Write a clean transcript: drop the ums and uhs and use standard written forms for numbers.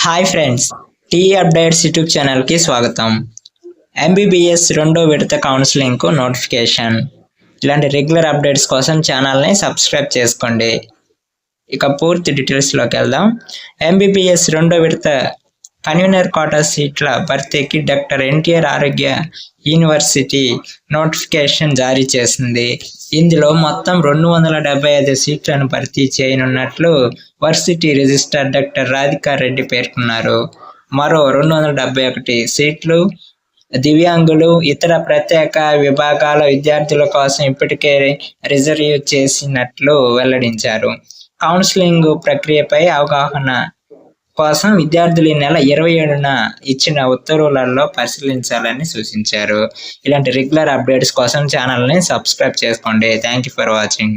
Hi friends, tea updates YouTube ఛానల్కి స్వాగతం. MBBS రెండో విడత కౌన్సిలింగ్కు నోటిఫికేషన్. ఇలాంటి రెగ్యులర్ అప్డేట్స్ కోసం ఛానల్ని సబ్స్క్రైబ్ చేసుకోండి. ఇక పూర్తి డీటెయిల్స్లోకి వెళ్దాం. ఎంబీబీఎస్ రెండో విడత కన్వీనర్ కోటా సీట్ల భర్తీకి డాక్టర్ ఎన్టీఆర్ ఆరోగ్య యూనివర్సిటీ నోటిఫికేషన్ జారీ చేసింది. ఇందులో మొత్తం 275 సీట్లను భర్తీ చేయనున్నట్లు varsity registrar doctor Radhika Reddy పేర్కొన్నారు. మరో 271 సీట్లు దివ్యాంగులు, ఇతర ప్రత్యేక విభాగాల విద్యార్థుల కోసం ఇప్పటికే రిజర్వ్ చేసినట్లు వెల్లడించారు. కౌన్సిలింగ్ ప్రక్రియపై అవగాహన కోసం విద్యార్థులు ఈ నెల 27న ఇచ్చిన ఉత్తర్వులలో పరిశీలించాలని సూచించారు. ఇలాంటి రెగ్యులర్ అప్డేట్స్ కోసం ఛానల్ని సబ్స్క్రైబ్ చేసుకోండి. Thank you for watching.